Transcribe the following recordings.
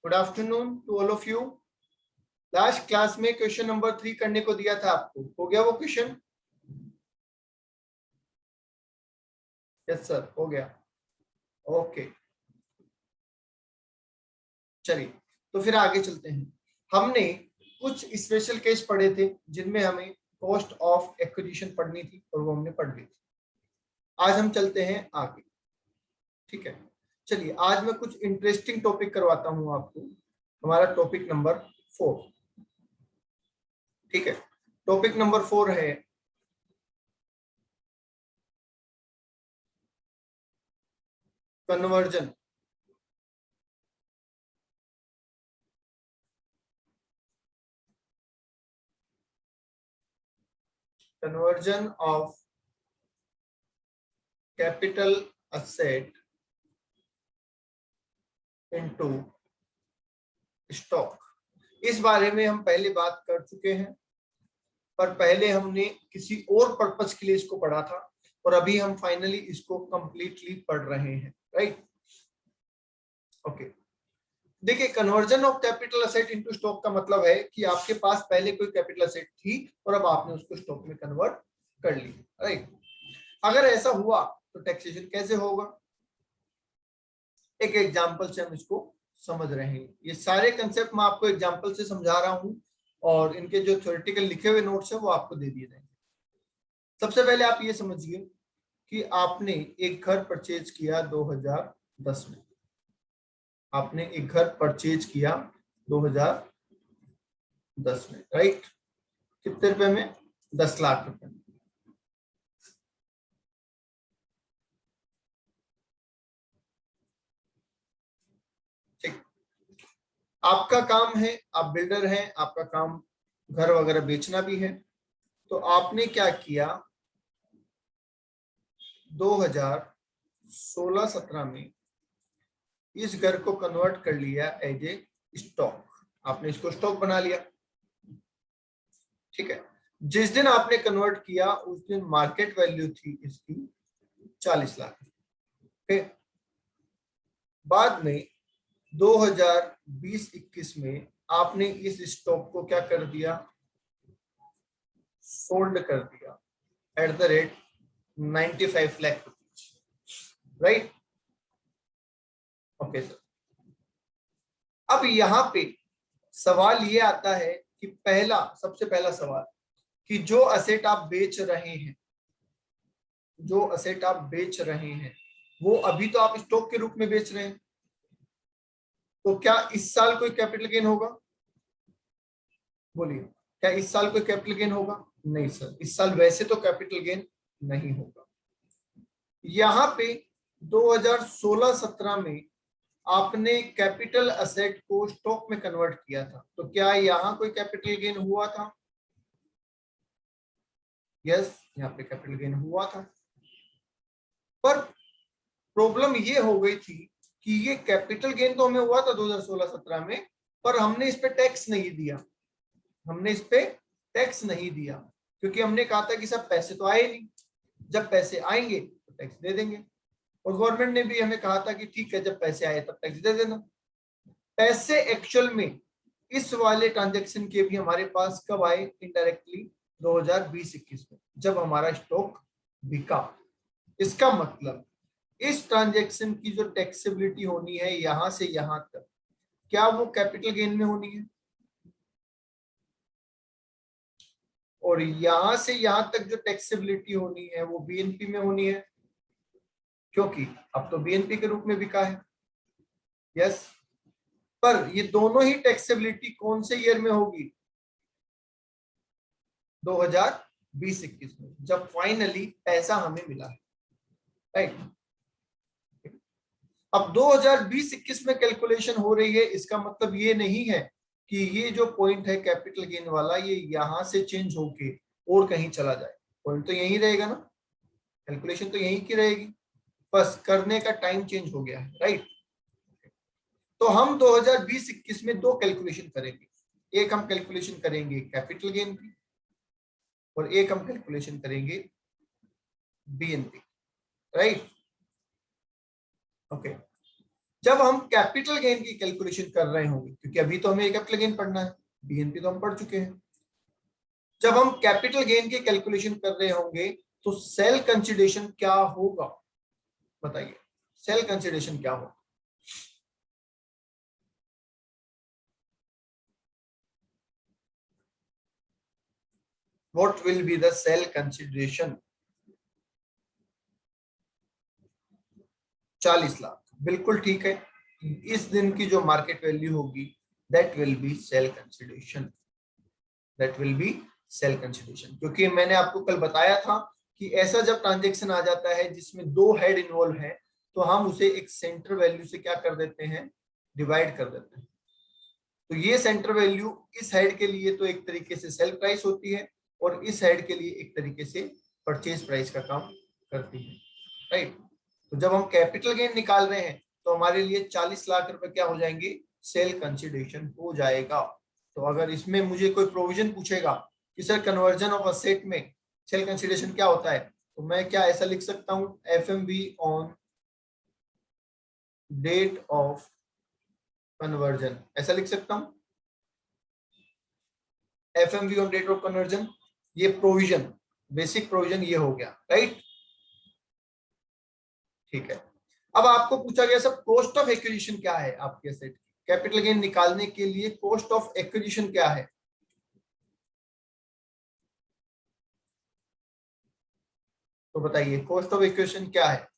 Good afternoon to all of you. Last class में question number 3 करने को दिया था आपको, हो गया वो क्वेश्चन? यस सर, हो गया। ओके, चलिए तो फिर आगे चलते हैं। हमने कुछ स्पेशल केस पढ़े थे जिनमें हमें कॉस्ट ऑफ एक्विजिशन पढ़नी थी और वो हमने पढ़ ली थी। आज हम चलते हैं आगे, ठीक है। चलिए आज मैं कुछ इंटरेस्टिंग टॉपिक करवाता हूं आपको। हमारा टॉपिक नंबर 4, ठीक है। टॉपिक नंबर 4 है conversion. Conversion of capital asset into stock. इस बारे में हम पहले बात कर चुके हैं, पर पहले हमने किसी और पर्पस के लिए इसको पढ़ा था और अभी हम फाइनली इसको कंप्लीटली पढ़ रहे हैं, राइट। ओके, देखिए conversion of capital asset into stock का मतलब है कि आपके पास पहले कोई कैपिटल असेट थी और अब आपने उसको स्टॉक में कन्वर्ट कर ली, राइट। अगर ऐसा हुआ तो टैक्सेशन कैसे होगा, एक एग्जांपल से हम इसको समझ रहे हैं। ये सारे कंसेप्ट मैं आपको एग्जांपल से समझा रहा हूं और इनके जो थ्योरेटिकल लिखे हुए नोट्स है वो आपको दे दिए जाएंगे। सबसे पहले आप ये समझिए कि आपने एक घर परचेज किया 2010 में। आपने एक घर परचेज किया 2010 में, राइट। कितने रुपए में? 10 लाख रुपए में। ठीक, आपका काम है, आप बिल्डर हैं, आपका काम घर वगैरह बेचना भी है। तो आपने क्या किया, 2016-17 में इस घर को कन्वर्ट कर लिया एज ए स्टॉक। आपने इसको स्टॉक बना लिया, ठीक है। जिस दिन आपने कन्वर्ट किया उस दिन मार्केट वैल्यू थी इसकी 40 लाख, ओके। बाद में 2020-21 में आपने इस स्टॉक को क्या कर दिया, सोल्ड कर दिया at the rate 95 lakh rupees, right. Okay sir, अब यहां पे सवाल ये आता है कि सबसे पहला सवाल कि जो असेट आप बेच रहे हैं, जो असेट आप बेच रहे हैं वो अभी तो आप स्टॉक के रूप में बेच रहे हैं, तो क्या इस साल कोई कैपिटल गेन होगा? बोलिए, क्या इस साल कोई कैपिटल गेन होगा? नहीं सर, इस साल वैसे तो कैपिटल गेन नहीं होगा। यहाँ पे 2016-17 में आपने कैपिटल असेट को स्टॉक में कन्वर्ट किया था, तो क्या यहाँ कोई कैपिटल गेन हुआ था? यस, यहाँ पे कैपिटल गेन हुआ था। पर प्रॉब्लम ये हो गई थी कि ये कैपिटल गेन तो हमें हुआ था 2016-17 में, पर हमने इस पे टैक्स नहीं दिया। हमने इस पे टैक्स नहीं दिया क्योंकि हमने कहा था कि सब पैसे तो आए नहीं, जब पैसे आएंगे तो टैक्स दे देंगे। और गवर्नमेंट ने भी हमें कहा था कि ठीक है, जब पैसे आए तब टैक्स दे देना। पैसे एक्चुअल में इस वाले ट्रांजैक्शन के भी हमारे पास कब आए? इनडायरेक्टली 2020-21 में, जब हमारा स्टॉक बिका। इसका मतलब इस ट्रांजैक्शन की जो टैक्सेबिलिटी होनी है यहां से यहां तक, क्या वो कैपिटल गेन में होनी है? और यहां से यहां तक जो टैक्सेबिलिटी होनी है वो बीएनपी में होनी है, क्योंकि अब तो बीएनपी के रूप में बिका है। यस, पर ये दोनों ही टैक्सेबिलिटी कौन से ईयर में होगी? 2020-21 में, जब फाइनली पैसा हमें मिला है, राइट। अब 2020-21 में कैलकुलेशन हो रही है, इसका मतलब ये नहीं है कि ये जो पॉइंट है कैपिटल गेन वाला ये यहां से चेंज होके और कहीं चला जाए। पॉइंट तो यही रहेगा ना, कैलकुलेशन तो यही की रहेगी, बस करने का टाइम चेंज हो गया है, राइट। तो हम 2020-21 में दो कैलकुलेशन करेंगे, एक हम कैलकुलेशन करेंगे कैपिटल गेन की और एक हम कैलकुलेशन करेंगे बीएनपी, राइट। ओके, जब हम कैपिटल गेन की कैलकुलेशन कर रहे होंगे, क्योंकि अभी तो हमें कैपिटल गेन पढ़ना है, बीएनपी तो हम पढ़ चुके हैं, जब हम कैपिटल गेन की कैलकुलेशन कर रहे होंगे तो सेल कंसिडरेशन क्या होगा, बताइए सेल कंसिडरेशन क्या होगा? What will be the sell consideration? 40 lakh, बिल्कुल ठीक है। इस दिन की जो मार्केट वैल्यू होगी that will be sale consideration, that will be sale consideration. क्योंकि मैंने आपको कल बताया था कि ऐसा जब ट्रांजेक्शन आ जाता है जिसमें दो हेड इन्वॉल्व है तो हम उसे एक सेंटर वैल्यू से क्या कर देते हैं, डिवाइड कर देते हैं। तो ये सेंटर वैल्यू इस हेड के लिए तो एक तरीके से सेल प्राइस होती है और इस हेड के लिए एक तरीके से परचेज प्राइस का काम करती है, राइट। तो जब हम कैपिटल गेन निकाल रहे हैं तो हमारे लिए 40 लाख रुपए क्या हो जाएंगे, सेल कंसिडरेशन हो जाएगा। तो अगर इसमें मुझे कोई प्रोविजन पूछेगा कि सर कन्वर्जन ऑफ असेट में सेल कंसिडरेशन क्या होता है, तो मैं क्या ऐसा लिख सकता हूं, FMV on date of conversion, ऐसा लिख सकता हूं, FMV on date of conversion. ये प्रोविजन, बेसिक प्रोविजन ये हो गया, राइट। ठीक है, अब आपको पूछा गया सब कॉस्ट ऑफ एक्विजिशन क्या है आपके एसेट की, कैपिटल गेन निकालने के लिए कॉस्ट ऑफ एक्विजिशन क्या है, तो बताइए कॉस्ट ऑफ एक्विजिशन क्या है।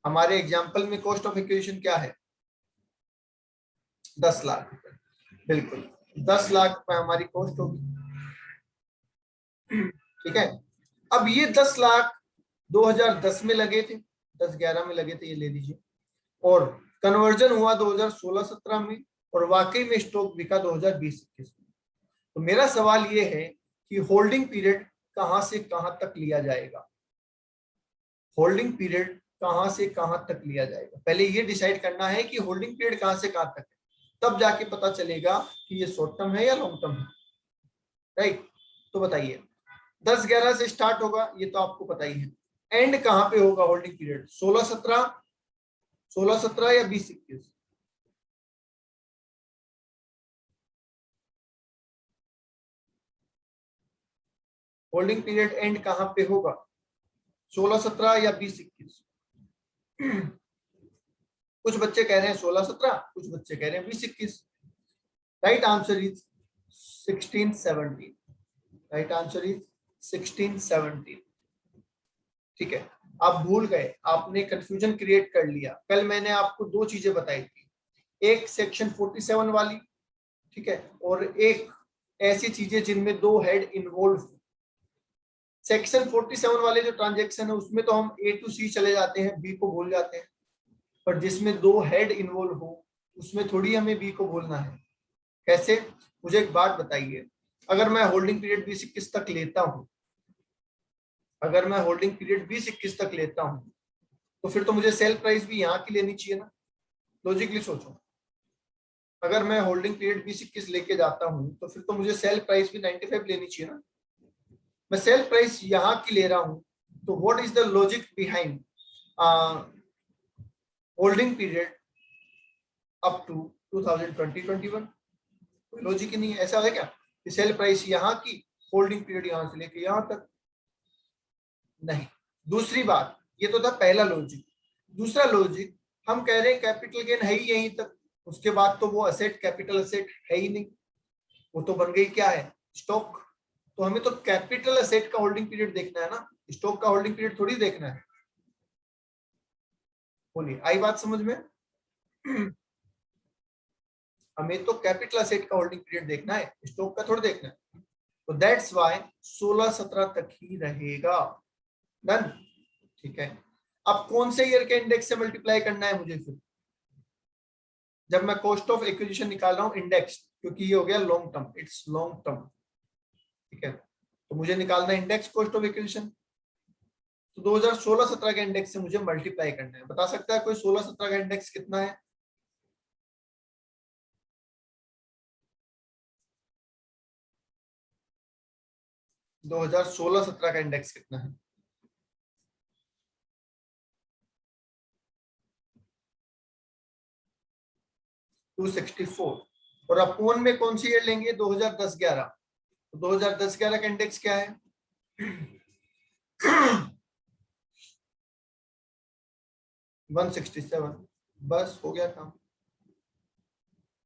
हमारे एग्जांपल में कॉस्ट ऑफ एक्विजिशन क्या है, 10 लाख रुपए, बिल्कुल 10 लाख रुपए हमारी कॉस्ट होगी, ठीक है। अब ये 10 लाख 2010 में लगे थे, 10-11 में लगे थे, ये ले लीजिए, और कन्वर्जन हुआ 2016-17 में, और वाकई में स्टॉक बिका 2020-21 में। तो मेरा सवाल ये है कि होल्डिंग पीरियड कहां से कहां तक लिया जाएगा, होल्डिंग पीरियड कहां से कहां तक लिया जाएगा, पहले ये डिसाइड करना है कि होल्डिंग पीरियड कहां से कहां तक है, तब जाके पता चलेगा कि ये शॉर्ट टर्म है या लॉन्ग टर्म है, राइट। तो बताइए 10-11 से स्टार्ट होगा, ये तो आपको पता ही है, एंड कहां पे होगा होल्डिंग पीरियड, 16-17 या 20-21, होल्डिंग पीरियड एंड कहां पे होगा, 16-17 या 20-21? कुछ बच्चे कह रहे हैं 16-17, कुछ बच्चे कह रहे हैं 20-21। Right answer is 16-17, right answer is 16-17। ठीक है, आप भूल गए, आपने कंफ्यूजन क्रिएट कर लिया। कल मैंने आपको दो चीजें बताई थी, एक सेक्शन 47 वाली, ठीक है, और एक ऐसी चीजें जिनमें दो हेड इन्वॉल्व। सेक्शन 47 वाले जो ट्रांजेक्शन है उसमें तो हम ए टू सी चले जाते हैं, बी को भूल जाते हैं, पर जिसमें दो हेड इन्वॉल्व हो उसमें थोड़ी हमें बी को भूलना है। कैसे, मुझे एक बात बताइए, अगर मैं होल्डिंग पीरियड 20-21 तक लेता हूं, अगर मैं होल्डिंग पीरियड 20-21 तक लेता हूं तो फिर तो मुझे सेल प्राइस भी यहाँ की लेनी चाहिए ना, लॉजिकली सोचो। अगर मैं होल्डिंग पीरियड 20-21 लेके जाता हूं तो फिर तो मुझे सेल प्राइस भी 95 लेनी चाहिए ना, मैं सेल प्राइस यहाँ की ले रहा हूं, तो what is the logic behind holding period up to 2020-21? कोई लॉजिक ही नहीं है। ऐसा है क्या कि सेल प्राइस यहाँ की, होल्डिंग पीरियड यहाँ से लेके यहाँ तक? नहीं। दूसरी बात, ये तो था पहला लॉजिक। दूसरा लॉजिक, हम कह रहे हैं कैपिटल गेन है ही यहीं तक, उसके बाद तो वो असेट कैपिटल असेट है ही नहीं, वो तो बन गई क्या है, स्टॉक। तो हमें तो कैपिटल असेट का होल्डिंग पीरियड देखना है ना, स्टॉक का होल्डिंग पीरियड थोड़ी देखना है। बोलिए, आई बात समझ में? हमें तो कैपिटल असेट का होल्डिंग पीरियड देखना है, स्टॉक का थोड़ा देखना है। तो दैट्स व्हाई 16-17 तक ही रहेगा। डन, ठीक है। अब कौन से ईयर के इंडेक्स से मल्टीप्लाई करना है मुझे फिर, जब मैं कॉस्ट ऑफ एक्विजिशन निकाल रहा हूं इंडेक्स, क्योंकि ये हो गया long term, it's long term, ठीक है। तो मुझे निकालना है इंडेक्स कॉस्ट ऑफ एक्विजिशन, तो 2016-17 के इंडेक्स से मुझे मल्टीप्लाई करना है। बता सकता है कोई 16-17 का इंडेक्स कितना है? दो हजार 16-17 का इंडेक्स कितना है? 264 और अपोन में कौन सी ईयर लेंगे 2010-11, तो 2010-11 का इंडेक्स क्या है 167, बस हो गया काम।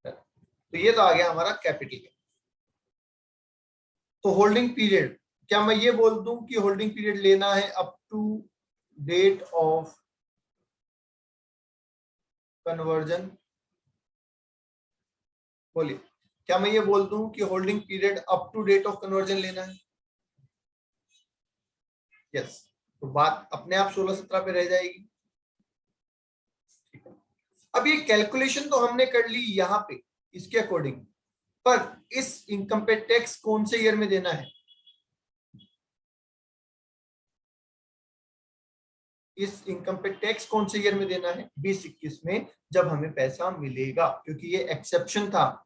तो ये तो आ गया हमारा कैपिटल। तो होल्डिंग पीरियड, क्या मैं ये बोल दूं कि होल्डिंग पीरियड लेना है up to date of conversion, बोलिए क्या मैं ये बोल दूं कि holding period up to date of conversion लेना है? यस, तो बात अपने आप 16-17 पे रह जाएगी। अब ये कैलकुलेशन तो हमने कर ली यहाँ पे इसके अकॉर्डिंग, पर इस इनकम पे टैक्स कौन से ईयर में देना है? इस इनकम पे टैक्स कौन से ईयर में देना है 2021 में, जब हमें पैसा मिलेगा, क्योंकि ये एक्सेप्शन था।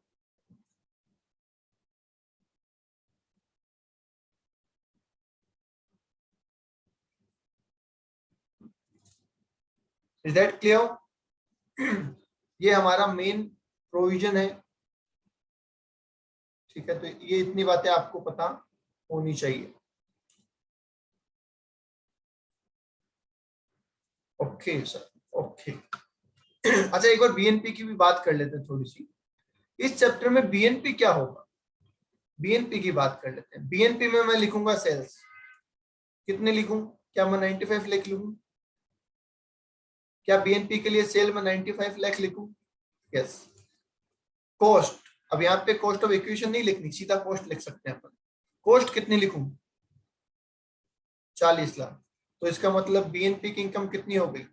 Is that clear? ये हमारा मेन प्रोविजन है, ठीक है। तो ये इतनी बातें आपको पता होनी चाहिए। Okay sir, okay. अच्छा, एक बार बीएनपी की भी बात कर लेते हैं थोड़ी सी। इस चैप्टर में बीएनपी क्या होगा, बीएनपी की बात कर लेते हैं। बीएनपी में मैं लिखूंगा सेल्स, कितने लिखूं? क्या मैं 95 लिख लूं? क्या बीएनपी के लिए सेल में 95 लाख लिखूं? यस। कॉस्ट, अब यहाँ पे कॉस्ट ऑफ इक्विशन नहीं लिखनी, सीधा कॉस्ट लिख सकते हैं अपन। कॉस्ट कितनी लिखूं? 40 लाख। तो इसका मतलब बीएनपी की इनकम कितनी हो गई?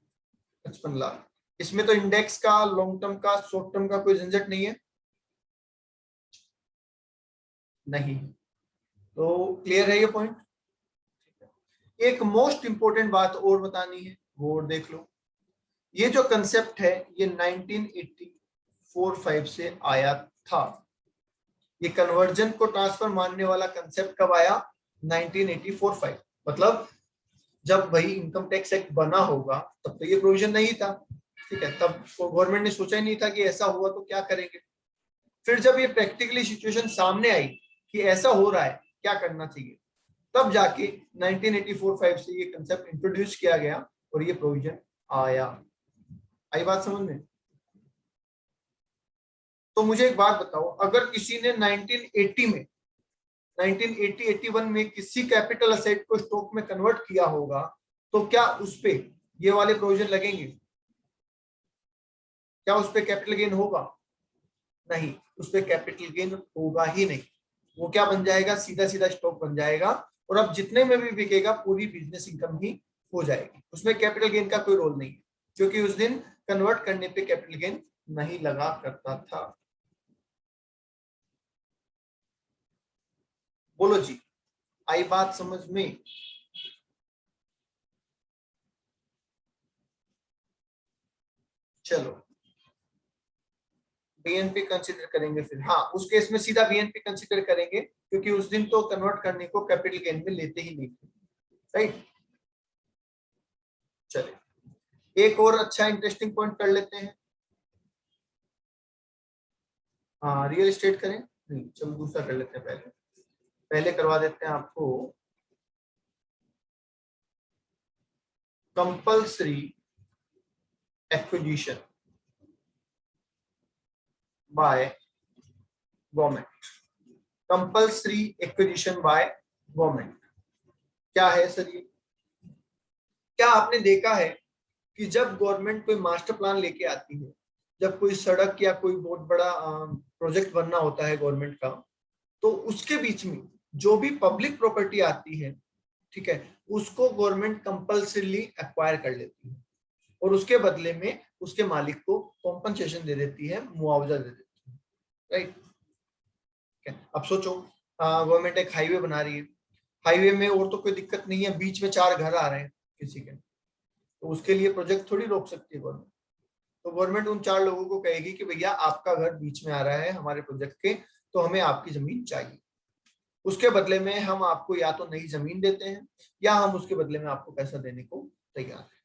55 लाख। इसमें तो इंडेक्स का, लॉन्ग टर्म का, शॉर्ट टर्म का कोई झंझट नहीं है, नहीं। तो क्लियर है ये पॉइंट? एक मोस्ट इंपोर्टेंट बात और बतानी है, वो और देख लो। ये जो कंसेप्ट है ये 1984-5 से आया था। ये कन्वर्जन को ट्रांसफर मानने वाला कंसेप्ट कब आया? 1984-5, मतलब जब भाई इनकम टैक्स एक्ट बना होगा तब तो ये प्रोविजन नहीं था, ठीक है। तब गवर्नमेंट ने सोचा ही नहीं था कि ऐसा हुआ तो क्या करेंगे। फिर जब ये प्रैक्टिकली सिचुएशन सामने आई कि ऐसा हो रहा है, क्या करना चाहिए, तब जाके 1984-5 से ये कंसेप्ट इंट्रोड्यूस किया गया और ये प्रोविजन आया। आई बात समझ में? तो मुझे एक बात बताओ, अगर किसी ने 1980 में, 1980-81 में किसी कैपिटल असेट को स्टॉक में कन्वर्ट किया होगा, तो क्या उस पे ये वाले प्रोविजन लगेंगे? क्या उस पे कैपिटल गेन होगा? नहीं, उस पे कैपिटल गेन होगा ही नहीं। वो क्या बन जाएगा? सीधा सीधा स्टॉक बन जाएगा, और अब जितने में भी बिकेगा पूरी बिजनेस इनकम ही हो जाएगी, उसमें कैपिटल गेन का कोई रोल नहीं है, क्योंकि उस दिन कन्वर्ट करने पे कैपिटल गेन नहीं लगा करता था। बोलो जी, आई बात समझ में? चलो, बीएनपी कंसिडर करेंगे फिर, हाँ उस केस में सीधा बीएनपी कंसिडर करेंगे, क्योंकि उस दिन तो कन्वर्ट करने को कैपिटल गेन में लेते ही नहीं थे, राइट। चलिए, एक और अच्छा इंटरेस्टिंग पॉइंट कर लेते हैं। हाँ, रियल एस्टेट करें? नहीं, चलो दूसरा कर लेते हैं। पहले पहले करवा देते हैं आपको compulsory acquisition by government. Compulsory acquisition by government क्या है सर ये? क्या आपने देखा है कि जब गवर्नमेंट कोई मास्टर प्लान लेके आती है, जब कोई सड़क या कोई बहुत बड़ा प्रोजेक्ट बनना होता है गवर्नमेंट का, तो उसके बीच में जो भी पब्लिक प्रॉपर्टी आती है, ठीक है, उसको गवर्नमेंट कंपल्सरीली एक्वायर कर लेती है, और उसके बदले में उसके मालिक को कॉम्पनसेशन दे देती है, मुआवजा दे देती है, राइट। अब सोचो, गवर्नमेंट एक हाईवे बना रही है, हाईवे में और तो कोई दिक्कत नहीं है, बीच में 4 घर आ रहे हैं किसी के, तो उसके लिए प्रोजेक्ट थोड़ी रोक सकती है गवर्नमेंट। तो गवर्नमेंट उन 4 लोगों को कहेगी कि भैया आपका घर बीच में आ रहा है हमारे प्रोजेक्ट के, तो हमें आपकी जमीन चाहिए। उसके बदले में हम आपको या तो नई जमीन देते हैं, या हम उसके बदले में आपको पैसा देने को तैयार हैं।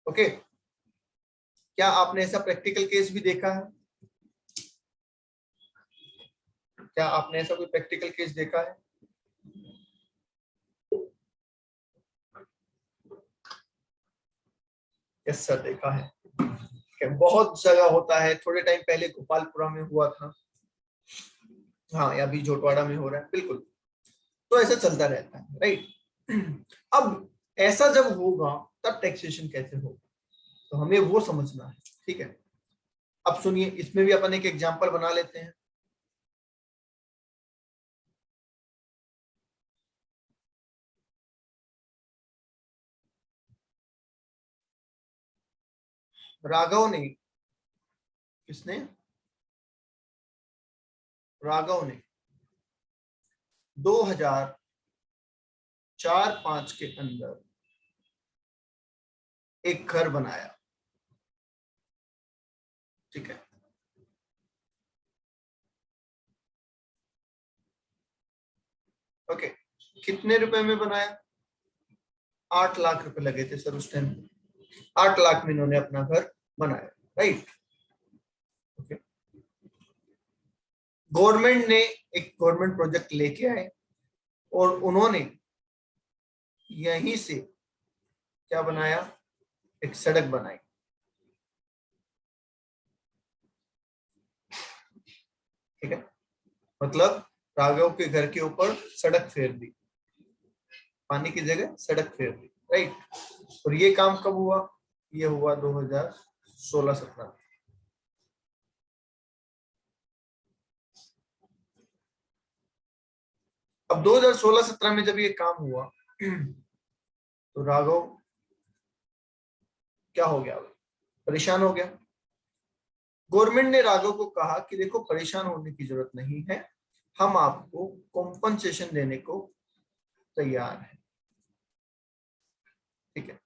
ओके, क्या आपने ऐसा प्रैक्टिकल केस भी देखा है? क्या आपने ऐसा कोई प्रैक्टिकल केस देखा है? यस सर, देखा है। बहुत जगह होता है, थोड़े टाइम पहले गोपालपुरा में हुआ था, हाँ, या अभी जोटवाड़ा में हो रहा है, बिल्कुल। तो ऐसा चलता रहता है, राइट। अब ऐसा जब होगा तब टैक्सेशन कैसे होगा, तो हमें वो समझना है, ठीक है। अब सुनिए, इसमें भी अपन एक एग्जांपल बना लेते हैं। राघव ने, किसने? राघव ने 2004-5 के अंदर एक घर बनाया, ठीक है। ओके, कितने रुपए में बनाया? 8 लाख रुपए लगे थे सर उस टाइम। 8 लाख में इन्होंने अपना घर बनाया, राइट। ओके, गवर्नमेंट ने एक गवर्नमेंट प्रोजेक्ट लेके आए और उन्होंने यहीं से क्या बनाया? एक सड़क बनाई, ठीक है। मतलब राघव के घर के ऊपर सड़क फेर दी, पानी की जगह सड़क फेर दी, राइट। और ये काम कब हुआ? ये हुआ 2016-17। अब 2016-17 में जब ये काम हुआ तो राघव क्या हो गया? परेशान हो गया। गवर्नमेंट ने राघव को कहा कि देखो, परेशान होने की जरूरत नहीं है, हम आपको कॉम्पनसेशन देने को तैयार है, ठीक है।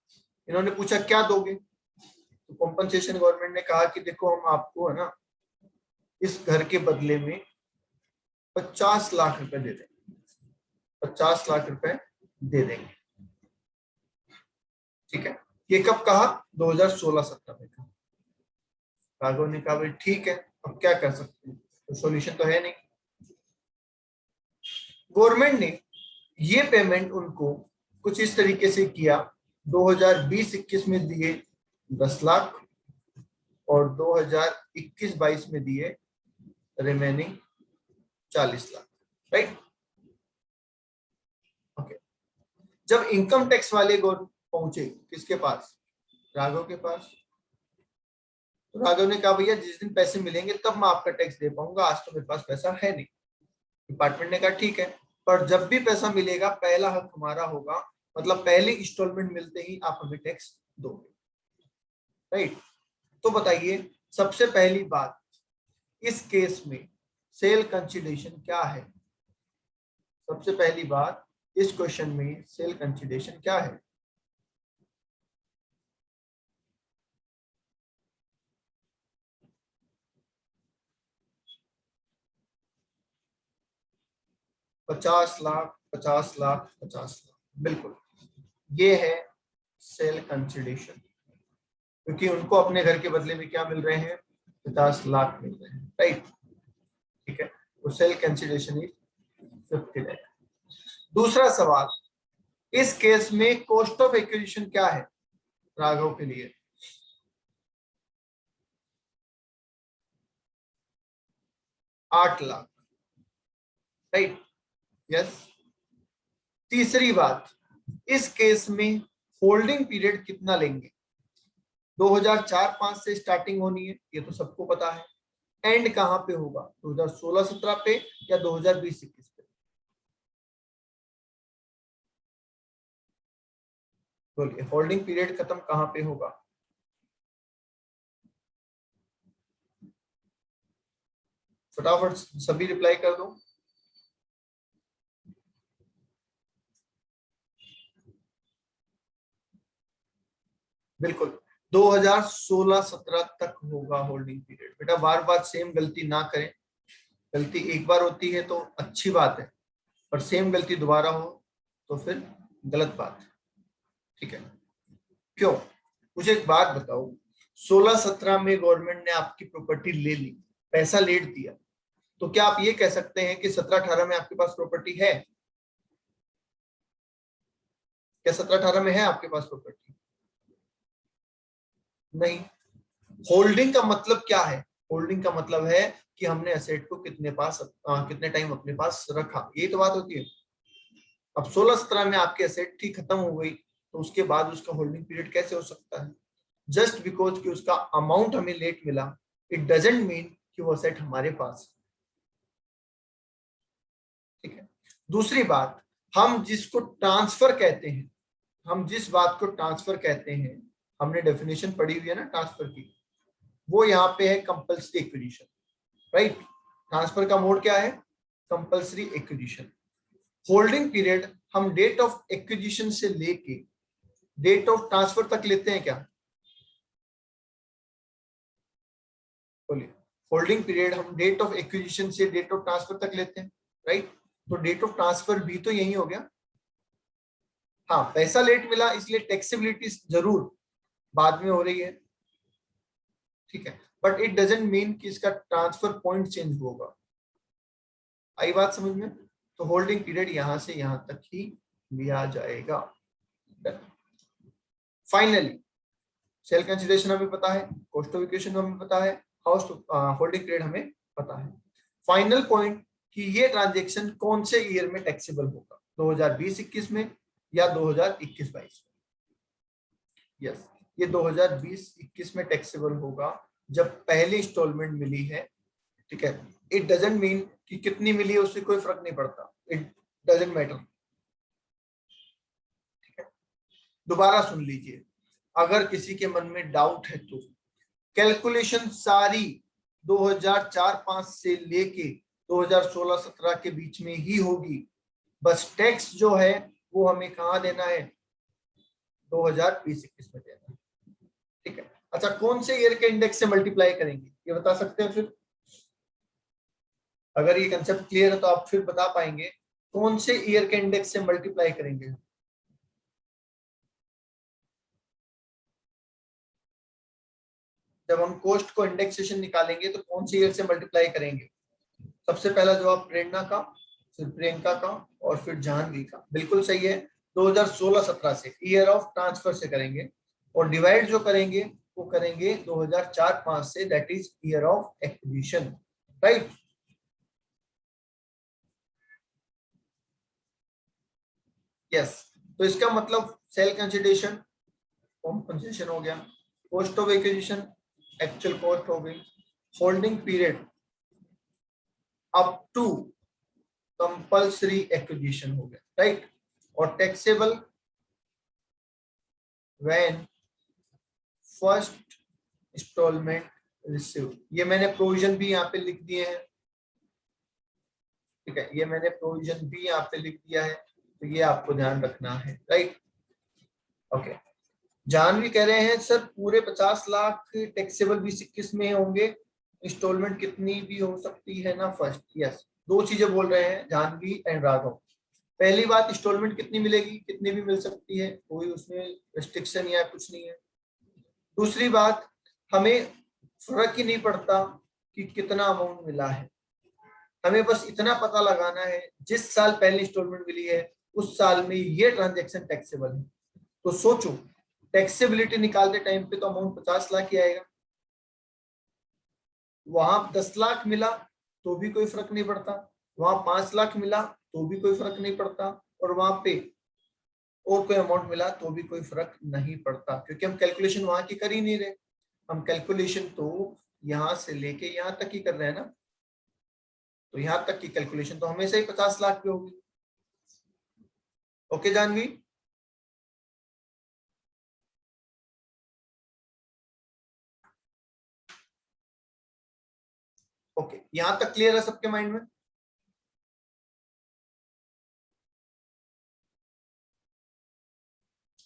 इन्होंने पूछा क्या दोगे? तो कॉम्पनसेशन गवर्नमेंट ने कहा कि देखो, हम आपको, है ना, इस घर के बदले में 50 लाख रुपए दे देंगे, 50 लाख रुपए दे देंगे, ठीक है। ये कब कहा? 2016-17 में कहा। राघव ने कहा भाई ठीक है, अब क्या कर सकते हैं, तो सॉल्यूशन तो है नहीं। गवर्नमेंट ने ये पेमेंट उनको कुछ इस तरीके से किया, 2020-21 में दिए 10 लाख और 2021-22 में दिए रिमेनिंग 40 लाख, राइट। ओके, जब इनकम टैक्स वाले पहुंचे किसके पास? राघव के पास। तो राघव ने कहा भैया जिस दिन पैसे मिलेंगे तब मैं आपका टैक्स दे पाऊंगा, आज तो मेरे पास पैसा है नहीं। डिपार्टमेंट ने कहा ठीक है, पर जब भी पैसा मिलेगा पहला हक हमारा होगा, मतलब पहले इंस्टॉलमेंट मिलते ही आप हमें टैक्स दोगे, राइट। तो बताइए, सबसे पहली बात, इस केस में सेल कंसिडरेशन क्या है? सबसे पहली बात, इस क्वेश्चन में सेल कंसिडरेशन क्या है? पचास लाख, 50 लाख, 50 लाख, बिल्कुल, ये है सेल कंसिडरेशन। क्योंकि उनको अपने घर के बदले में क्या मिल रहे हैं? 50 लाख मिल रहे हैं, राइट, ठीक है। तो सेल कंसिडरेशन इज 50 लाख। दूसरा सवाल, इस केस में कॉस्ट ऑफ एक्विजिशन क्या है राघव के लिए? 8 लाख, राइट, यस। तीसरी बात, इस केस में होल्डिंग पीरियड कितना लेंगे? 2004-5 से स्टार्टिंग होनी है, ये तो सबको पता है। एंड कहां पे होगा? 2016-17 पे या 2020-21 पे? बोलिए, होल्डिंग पीरियड खत्म कहां पे होगा? फटाफट सभी रिप्लाई कर दो। बिल्कुल, 2016-17 तक होगा होल्डिंग पीरियड। बेटा बार बार सेम गलती ना करें, गलती एक बार होती है तो अच्छी बात है, पर सेम गलती दोबारा हो तो फिर गलत बात है, ठीक है। क्यों? मुझे एक बात बताओ, 16-17 में गवर्नमेंट ने आपकी प्रॉपर्टी ले ली, पैसा लेट दिया, तो क्या आप ये कह सकते हैं कि 17-18 में आपके पास प्रॉपर्टी है? क्या 17-18 में है आपके पास प्रॉपर्टी? नहीं। होल्डिंग का मतलब क्या है? होल्डिंग का मतलब है कि हमने एसेट को कितने टाइम अपने पास रखा, यही तो बात होती है। अब 16-17 में आपकी एसेट थी, खत्म हो गई, तो उसके बाद उसका होल्डिंग पीरियड कैसे हो सकता है? जस्ट बिकॉज कि उसका अमाउंट हमें लेट मिला, इट डजंट मीन कि वो एसेट हमारे पास। ठीक है। दूसरी बात, हम जिसको ट्रांसफर कहते हैं, हम जिस बात को ट्रांसफर कहते हैं, हमने डेफिनेशन पढ़ी हुई है ना ट्रांसफर की, वो यहाँ पे है कंपल्सरी एक्विजिशन, राइट। ट्रांसफर का मोड क्या है? Compulsory acquisition. होल्डिंग पीरियड हम डेट ऑफ एक्विजिशन से लेके डेट ऑफ ट्रांसफर तक लेते हैं क्या? बोलिए। होल्डिंग पीरियड हम डेट ऑफ एक्विजिशन से डेट ऑफ ट्रांसफर तक लेते हैं, राइट। तो डेट ऑफ ट्रांसफर भी तो यही हो गया। हाँ, पैसा लेट मिला इसलिए टैक्सेबिलिटी जरूर बाद में हो रही है, ठीक है, बट इट डजंट मीन कि इसका ट्रांसफर पॉइंट चेंज होगा। आई बात समझ में? तो होल्डिंग पीरियड यहां से यहां तक ही लिया जाएगा। फाइनली सेल कंसिडरेशन हमें पता है, कॉस्ट ऑफ इक्विजिशन हमें पता है, हाउस होल्डिंग पीरियड हमें पता है। फाइनल पॉइंट कि ये ट्रांजेक्शन कौन से ईयर में टैक्सेबल होगा, 2020-21 में या 2021-22 में? यस, ये 2020-21 में टैक्सेबल होगा जब पहली इंस्टॉलमेंट मिली है, ठीक है। इट डजंट मीन कि कितनी मिली है उससे कोई फर्क नहीं पड़ता, इट डजंट मैटर, ठीक है। दोबारा सुन लीजिए, अगर किसी के मन में डाउट है तो कैलकुलेशन सारी 2004-5 से लेके 2016-17 के बीच में ही होगी, बस टैक्स जो है वो हमें कहाँ देना है? 2020-21 में देना है, ठीक है। अच्छा, कौन से ईयर के इंडेक्स से मल्टीप्लाई करेंगे ये बता सकते हैं? फिर अगर ये कंसेप्ट क्लियर है तो आप फिर बता पाएंगे कौन से ईयर के इंडेक्स से मल्टीप्लाई करेंगे। जब हम कॉस्ट को इंडेक्सेशन निकालेंगे तो कौन से ईयर से मल्टीप्लाई करेंगे? सबसे पहला जवाब प्रेरणा का, फिर प्रियंका का और फिर जाह्नवी का। बिल्कुल सही है, 2016-17 से, ईयर ऑफ ट्रांसफर से करेंगे, और डिवाइड जो करेंगे वो करेंगे 2004-5 से, that is year of acquisition, right. Yes, तो इसका मतलब सेल कंसिडरेशन कॉम्पनसेशन हो गया, cost of acquisition actual cost हो गई, holding period up to compulsory acquisition हो गया, राइट, और taxable when first installment receive. ये मैंने प्रोविजन भी यहाँ पे लिख दिए हैं, ठीक है, ये मैंने प्रोविजन भी यहाँ पे लिख दिया है, तो ये आपको ध्यान रखना है, राइट। ओके, जाह्नवी कह रहे हैं सर पूरे 50 लाख टैक्सेबल 20-21 में होंगे, इंस्टॉलमेंट कितनी भी हो सकती है ना फर्स्ट। यस, दो चीजें बोल रहे हैं जाह्नवी एंड राघव। पहली बात, इंस्टॉलमेंट कितनी मिलेगी, कितनी भी मिल सकती है, कोई उसमें रिस्ट्रिक्शन या कुछ नहीं है। दूसरी बात, हमें फर्क ही नहीं पड़ता कि कितना अमाउंट मिला है, हमें बस इतना पता लगाना है जिस साल पहली इंस्टॉलमेंट मिली है उस साल में ये ट्रांजैक्शन टैक्सेबल है। तो सोचो, टैक्सेबिलिटी निकालते टाइम पे तो अमाउंट 50 लाख ही आएगा, वहां 10 लाख मिला तो भी कोई फर्क नहीं पड़ता, वहां 5 लाख मिला तो भी कोई फर्क नहीं पड़ता, और वहां पे और कोई अमाउंट मिला तो भी कोई फर्क नहीं पड़ता, क्योंकि हम कैलकुलेशन वहां की कर ही नहीं रहे, हम कैलकुलेशन तो यहां से लेके यहां तक ही कर रहे हैं ना, तो यहां तक की कैलकुलेशन तो हमेशा ही 50 लाख पे होगी। ओके जाह्नवी? ओके, यहां तक क्लियर है सबके माइंड में?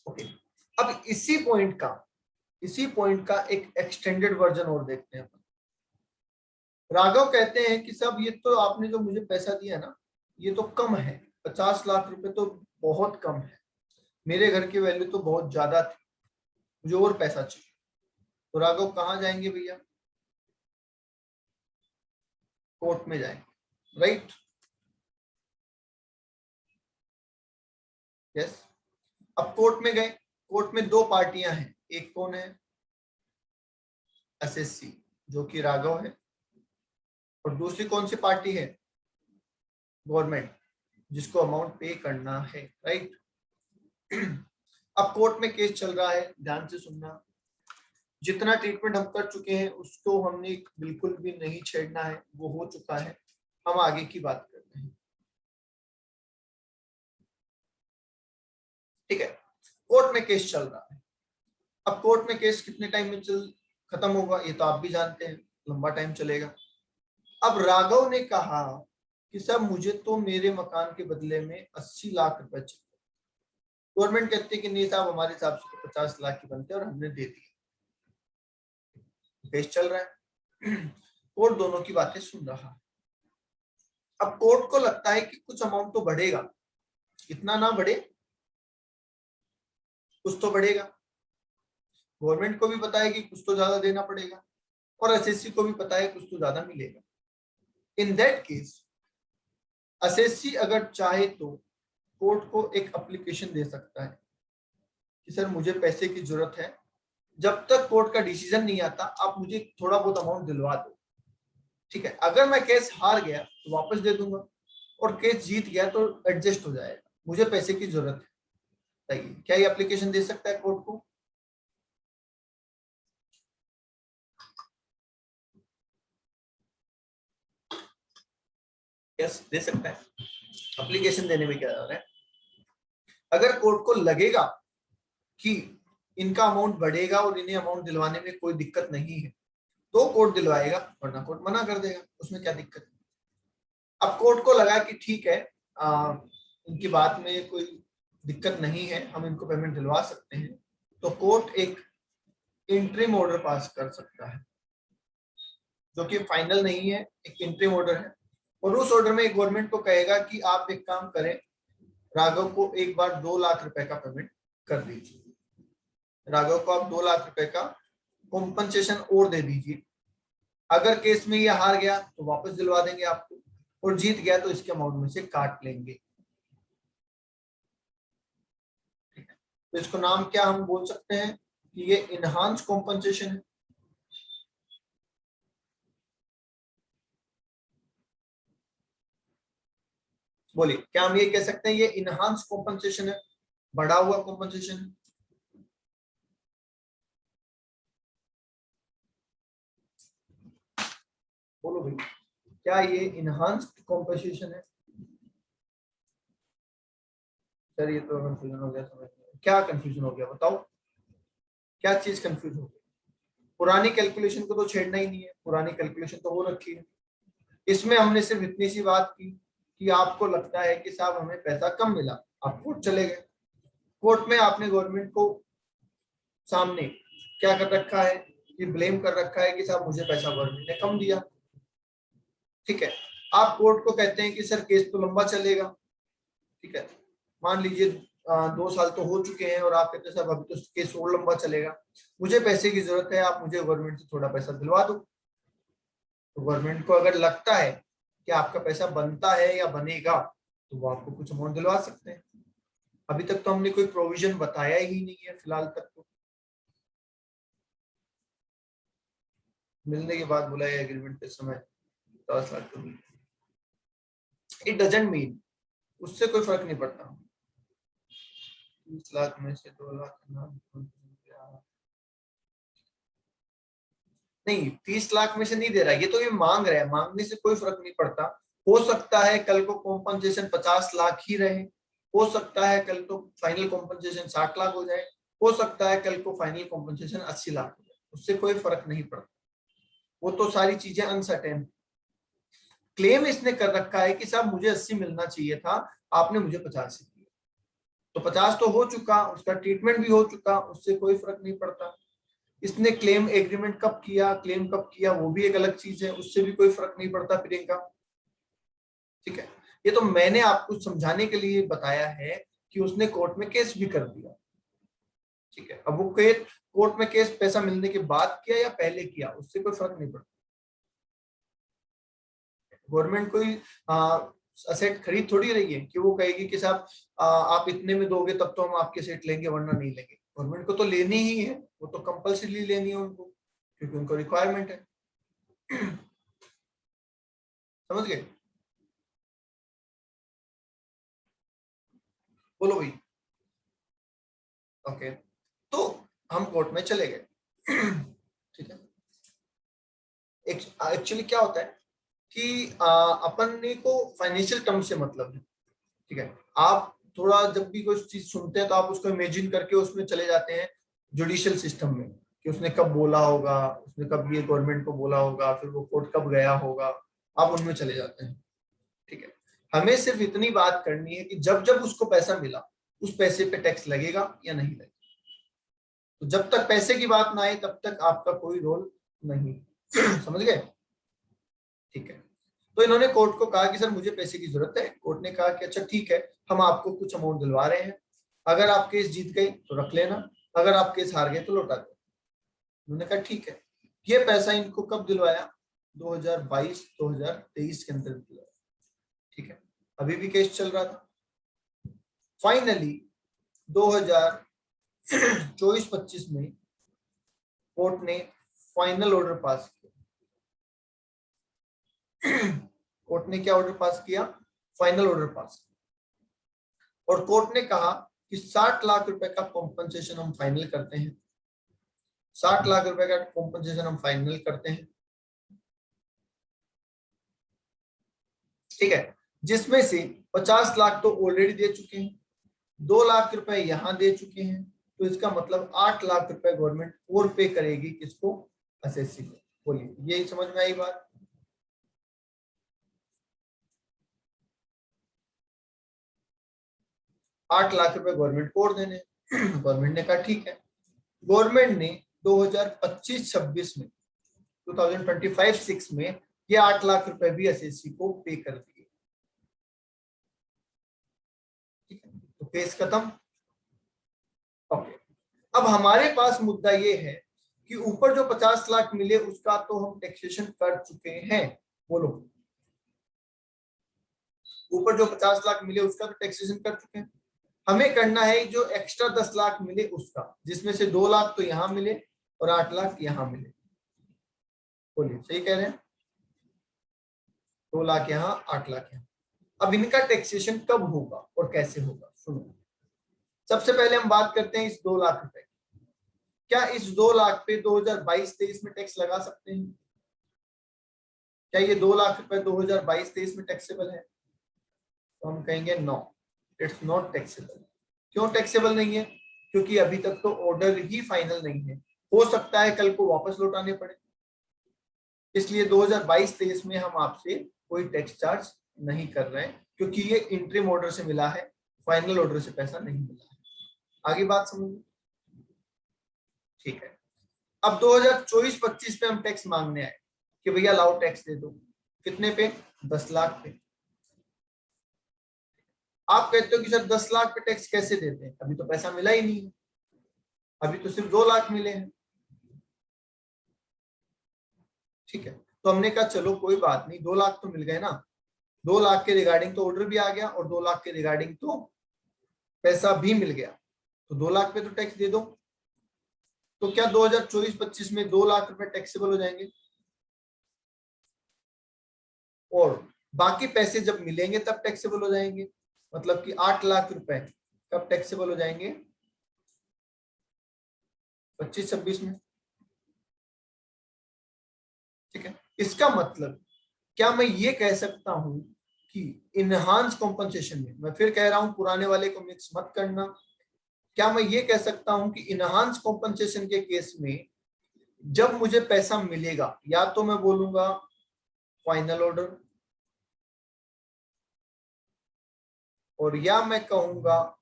ओके, अब इसी पॉइंट का एक एक्सटेंडेड वर्जन और देखते हैं। राघव कहते हैं कि सब ये तो आपने जो मुझे पैसा दिया ना ये तो कम है, 50 लाख रुपए तो बहुत कम है, मेरे घर की वैल्यू तो बहुत ज्यादा थी, मुझे और पैसा चाहिए। तो राघव कहाँ जाएंगे भैया? कोर्ट में जाएंगे, राइट? यस। अब कोर्ट में गए, कोर्ट में दो पार्टियां हैं, एक कौन है? एसएससी जो कि राघव है, और दूसरी कौन सी पार्टी है? गवर्नमेंट, जिसको अमाउंट पे करना है, राइट? अब कोर्ट में केस चल रहा है, ध्यान से सुनना। जितना ट्रीटमेंट हम कर चुके हैं उसको हमने बिल्कुल भी नहीं छेड़ना है, वो हो चुका है। हम आगे की बात करते हैं, ठीक है? कोर्ट में केस चल रहा है। अब कोर्ट में केस कितने टाइम में खत्म होगा ये तो आप भी जानते हैं, लंबा टाइम चलेगा। अब राघव ने कहा कि सर मुझे तो मेरे मकान के बदले में 80 लाख रुपए चाहिए। गवर्नमेंट कहती है कि नहीं साहब, हमारे हिसाब से तो 50 लाख की बनते हैं और हमने दे दिए। केस चल रहा है, कोर्ट दोनों की बातें सुन रहा है। अब कोर्ट को लगता है कि कुछ अमाउंट तो बढ़ेगा, इतना ना बढ़े, कुछ तो बढ़ेगा। गवर्नमेंट को भी पता है कि कुछ तो ज्यादा देना पड़ेगा, और एसएससी को भी पता है कुछ तो ज्यादा मिलेगा। इन दैट केस एसएससी अगर चाहे तो कोर्ट को एक एप्लीकेशन दे सकता है कि सर मुझे पैसे की जरूरत है, जब तक कोर्ट का डिसीजन नहीं आता आप मुझे थोड़ा बहुत अमाउंट दिलवा दो, ठीक है? अगर मैं केस हार गया तो वापस दे दूंगा, और केस जीत गया तो एडजस्ट हो जाएगा, मुझे पैसे की जरूरत है। क्या ये एप्लीकेशन दे सकता है कोर्ट को? यस, दे सकता है। एप्लीकेशन देने में क्या जा रहा है? अगर कोर्ट को लगेगा कि इनका अमाउंट बढ़ेगा और इन्हें अमाउंट दिलवाने में कोई दिक्कत नहीं है तो कोर्ट दिलवाएगा, वरना कोर्ट मना कर देगा, उसमें क्या दिक्कत है? अब कोर्ट को लगा कि ठीक है, इनकी बात में कोई दिक्कत नहीं है, हम इनको पेमेंट दिलवा सकते हैं, तो कोर्ट एक इंटरिम ऑर्डर पास कर सकता है, जो कि फाइनल नहीं है, एक इंटरिम ऑर्डर है। और उस ऑर्डर में गवर्नमेंट को कहेगा कि आप एक काम करें, राघव को एक बार 2 लाख रुपए का पेमेंट कर दीजिए, राघव को आप 2 लाख रुपए का कॉम्पनसेशन और दे दीजिए। अगर केस में ये हार गया तो वापस दिलवा देंगे आपको, और जीत गया तो इसके अमाउंट में से काट लेंगे। तो इसको नाम क्या हम बोल सकते हैं कि ये इनहांस कॉम्पनसेशन है। बोलिए, क्या हम ये कह सकते हैं ये इनहांस कॉम्पनसेशन है, बढ़ा हुआ कॉम्पनसेशन है? बोलो भाई, क्या ये इनहांस्ड कॉम्पनसेशन है? सर ये तो कंफ्यूजन हो गया, समझ नहीं। क्या कंफ्यूजन हो गया बताओ, क्या चीज कंफ्यूज हो गई? पुरानी कैलकुलेशन को तो छेड़ना ही नहीं है, पुरानी कैलकुलेशन तो हो रखी है। इसमें हमने सिर्फ इतनी सी बात की कि आपको लगता है कि साहब हमें पैसा कम मिला, आप कोर्ट चले गए, कोर्ट में आपने गवर्नमेंट को सामने क्या कर रखा है, ये ब्लेम कर रखा है कि साहब मुझे पैसा गवर्नमेंट ने कम दिया, ठीक है? आप कोर्ट को कहते हैं कि सर केस तो लंबा चलेगा, ठीक है? मान लीजिए 2 साल तो हो चुके हैं और आप कहते हैं साहब अभी तो केस और लंबा चलेगा, मुझे पैसे की जरूरत है, आप मुझे गवर्नमेंट से थोड़ा पैसा दिलवा दो। तो गवर्नमेंट को अगर लगता है कि आपका पैसा बनता है या बनेगा तो वो आपको कुछ अमाउंट दिलवा सकते हैं। अभी तक तो हमने कोई प्रोविजन बताया ही नहीं है फिलहाल तक, तो मिलने के बाद बोला है एग्रीमेंट के समय 10 लाख तो इट डजंट मीन, उससे कोई फर्क नहीं पड़ता। 30 लाख में से 2 लाख नहीं, 30 लाख में से नहीं दे रहा, ये तो ये मांग रहा है, मांगने से कोई फर्क नहीं पड़ता। हो सकता है कल को कॉम्पनसेशन 50 लाख ही रहे, हो सकता है कल तो फाइनल कॉम्पनसेशन 60 लाख हो जाए, हो सकता है कल को फाइनल कॉम्पनसेशन 80 लाख हो जाए, उससे कोई फर्क नहीं पड़ता, वो तो सारी चीजें अनसर्टेन। क्लेम इसने कर रखा है कि साहब मुझे 80 मिलना चाहिए था, आपने मुझे 50 दिया, तो 50 तो हो चुका, उसका ट्रीटमेंट भी हो चुका, उससे कोई फर्क नहीं पड़ता। इसने क्लेम एग्रीमेंट कब किया, क्लेम कब किया, वो भी एक अलग चीज है, उससे भी कोई फर्क नहीं पड़ता प्रियंका, ठीक है? ये तो मैंने आपको समझाने के लिए बताया है कि उसने कोर्ट में केस भी कर दिया, ठीक है? अब वो केस कोर्ट में केस पैसा मिलने के बाद किया या पहले किया, उससे कोई फर्क नहीं पड़ता। गवर्नमेंट कोई असेट खरीद थोड़ी रही है कि वो कहेगी कि साहब आप इतने में दोगे तब तो हम आपके सेट लेंगे वरना नहीं लेंगे। गवर्नमेंट को तो लेनी ही है, वो तो कंपल्सरी लेनी है उनको, क्योंकि उनको रिक्वायरमेंट है। समझ गए? बोलो भाई। ओके, तो हम कोर्ट में चले गए। ठीक है, एक्चुअली क्या होता है कि अपन को फाइनेंशियल टर्म से मतलब है। ठीक है, आप थोड़ा जब भी कोई चीज सुनते हैं तो आप उसको इमेजिन करके उसमें चले जाते हैं जुडिशियल सिस्टम में, कि उसने कब बोला होगा, उसने कब ये गवर्नमेंट को बोला होगा, फिर वो कोर्ट कब गया होगा, आप उनमें चले जाते हैं। ठीक है, हमें सिर्फ इतनी बात करनी है कि जब जब उसको पैसा मिला उस पैसे पे टैक्स लगेगा या नहीं लगेगा। तो जब तक पैसे की बात ना आए तब तक आपका कोई रोल नहीं। समझ गए? ठीक है, तो इन्होंने कोर्ट को कहा कि सर मुझे पैसे की जरूरत है। कोर्ट ने कहा कि अच्छा ठीक है, हम आपको कुछ अमाउंट दिलवा रहे हैं, अगर आप केस जीत गए तो रख लेना, अगर आप केस हार गए तो लौटा दो। उन्होंने कहा ठीक है। ये पैसा इनको कब दिलवाया? 2022-2023 के अंदर दिलवाया। ठीक है, अभी भी केस चल रहा था। फाइनली 2024-25 में कोर्ट ने फाइनल ऑर्डर पास किया। कोर्ट ने क्या ऑर्डर पास किया? फाइनल ऑर्डर पास किया। और कोर्ट ने कहा कि 60 लाख रुपए का कॉम्पनसेशन हम फाइनल करते हैं। 60 लाख रुपए का कॉम्पनसेशन हम फाइनल करते हैं। ठीक है, जिसमें से 50 लाख तो ऑलरेडी दे चुके हैं, 2 लाख रुपए यहां दे चुके हैं, तो इसका मतलब 8 लाख रुपए गवर्नमेंट और पे करेगी किसको? एसएससी को। बोलिए, यही समझ में आई बात? आठ लाख रुपए गवर्नमेंट को और देने। गवर्नमेंट ने कहा ठीक है। गवर्नमेंट ने 2025-26 में 2025-6 में ये 8 लाख रुपए भी एसएससी को पे कर दिए। ठीक है, तो केस खत्म। ओके, अब हमारे पास मुद्दा ये है कि ऊपर जो 50 लाख मिले उसका तो हम टैक्सेशन कर चुके हैं। बोलो, ऊपर जो 50 लाख मिले उसका तो टैक्सेशन कर चुके हैं। हमें करना है जो एक्स्ट्रा 10 लाख मिले उसका, जिसमें से 2 लाख तो यहां मिले और 8 लाख यहां मिले। बोलिए, सही कह रहे हैं? 2 लाख यहां, 8 लाख यहां। अब इनका टैक्सेशन कब होगा और कैसे होगा? सुनो, सबसे पहले हम बात करते हैं इस 2 लाख रुपए। क्या इस 2 लाख पे 2022-23 में टैक्स लगा सकते हैं? क्या ये 2 लाख रुपए 2022-23 में टैक्सेबल है? तो हम कहेंगे नो, इट्स नॉट टैक्सेबल। क्यों टैक्सेबल नहीं है? क्योंकि अभी तक तो ऑर्डर ही फाइनल नहीं है, हो सकता है कल को वापस लौटाने पड़े। इसलिए 2022-23 में हम आपसे कोई टैक्स चार्ज नहीं कर रहे हैं, क्योंकि ये इंटरिम ऑर्डर से मिला है, फाइनल ऑर्डर से पैसा नहीं मिला है। आगे बात समझिए। ठीक है, अब 2024-25 पे हम टैक्स मांगने आए कि भैया लाओ टैक्स दे दो। कितने पे? 10 लाख पे। आप कहते हो कि सर 10 लाख पे टैक्स कैसे देते हैं? अभी तो पैसा मिला ही नहीं है, अभी तो सिर्फ 2 लाख मिले हैं। ठीक है, तो हमने कहा चलो कोई बात नहीं, 2 लाख तो मिल गए ना, 2 लाख के रिगार्डिंग तो ऑर्डर भी आ गया और 2 लाख के रिगार्डिंग तो पैसा भी मिल गया, तो 2 लाख पे तो टैक्स दे दो। तो क्या 2024-25 में 2 लाख रुपए टैक्सेबल हो जाएंगे? और बाकी पैसे जब मिलेंगे तब टैक्सेबल हो जाएंगे। मतलब कि 8 लाख रुपए कब टैक्सेबल हो जाएंगे? 25-26 में। ठीक है, इसका मतलब क्या मैं ये कह सकता हूं कि इनहांस कॉम्पनसेशन में, मैं फिर कह रहा हूं पुराने वाले को मिक्स मत करना, क्या मैं ये कह सकता हूं कि इनहांस कॉम्पनसेशन के केस में जब मुझे पैसा मिलेगा या तो मैं बोलूंगा फाइनल ऑर्डर, और या मैं कहूंगा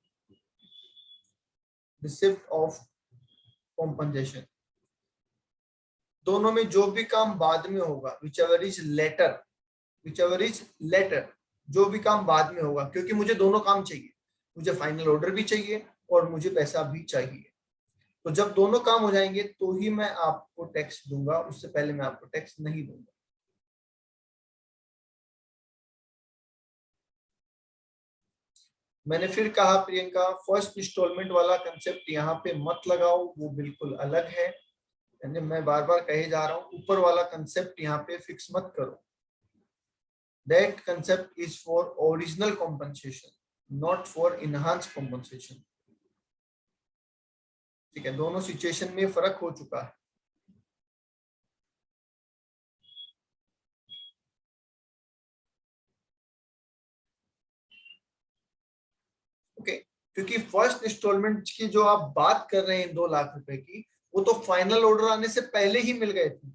रिसिप्ट ऑफ कॉम्पनसेशन। दोनों में जो भी काम बाद में होगा, whichever is later, जो भी काम बाद में होगा, क्योंकि मुझे दोनों काम चाहिए, मुझे फाइनल ऑर्डर भी चाहिए और मुझे पैसा भी चाहिए। तो जब दोनों काम हो जाएंगे तो ही मैं आपको टैक्स दूंगा, उससे पहले मैं आपको टैक्स नहीं दूंगा। मैंने फिर कहा प्रियंका, फर्स्ट इंस्टॉलमेंट वाला कंसेप्ट यहाँ पे मत लगाओ, वो बिल्कुल अलग है। यानी मैं बार बार कहे जा रहा हूँ, ऊपर वाला कंसेप्ट यहाँ पे फिक्स मत करो। That concept is for original compensation, not for enhance compensation. ठीक है, दोनों सिचुएशन में फर्क हो चुका है। ओके, क्योंकि फर्स्ट इंस्टॉलमेंट की जो आप बात कर रहे हैं 2 लाख रुपए की, वो तो फाइनल ऑर्डर आने से पहले ही मिल गए थे,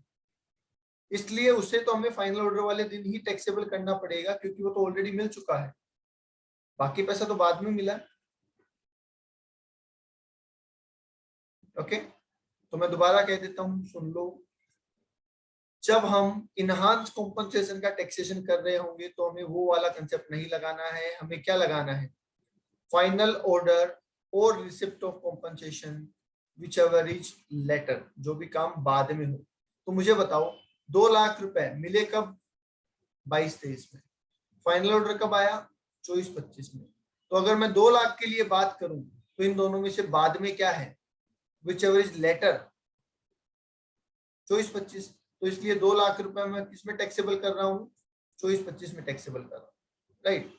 इसलिए उसे तो हमें फाइनल ऑर्डर वाले दिन ही टैक्सेबल करना पड़ेगा, क्योंकि वो तो ऑलरेडी मिल चुका है। बाकी पैसा तो बाद में मिला है। ओके, तो मैं दोबारा कह देता हूं, सुन लो। जब हम इनहांस कॉम्पनसेशन का टैक्सेशन कर रहे होंगे तो हमें वो वाला कंसेप्ट नहीं लगाना है, हमें क्या लगाना है? फाइनल ऑर्डर और receipt of compensation, whichever is later, जो भी काम बाद में हो। तो मुझे बताओ, 2 लाख रुपए मिले कब? 22-23 में। फाइनल ऑर्डर कब आया? 24-25 में। तो अगर मैं 2 लाख के लिए बात करूं तो इन दोनों में से बाद में क्या है? Whichever is later, 24-25। तो इसलिए 2 लाख रुपए मैं किसमें टैक्सेबल कर रहा हूँ? 24-25 में टैक्सेबल कर रहा हूँ, राइट।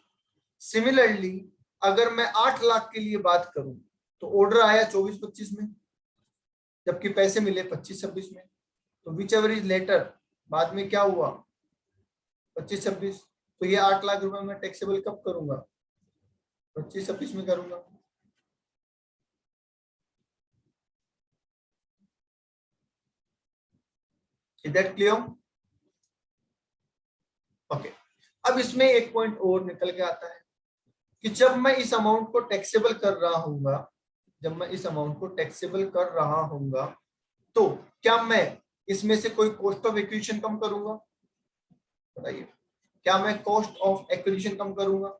सिमिलरली अगर मैं 8 लाख के लिए बात करूं तो ऑर्डर आया 24-25 में, जबकि पैसे मिले 25-26 में। तो विच एवर इज लेटर, बाद में क्या हुआ? 25-26। तो ये 8 लाख रुपए मैं टैक्सेबल कब करूंगा? 25-26 में करूंगा। Is that clear? ओके, अब इसमें एक पॉइंट और निकल के आता है कि जब मैं इस अमाउंट को टैक्सेबल कर रहा हूंगा, जब मैं इस अमाउंट को टैक्सेबल कर रहा हूंगा, तो क्या मैं इसमें से कोई कॉस्ट ऑफ एक्विजिशन कम करूंगा? बताइए, क्या मैं कॉस्ट ऑफ एक्विजिशन कम करूंगा?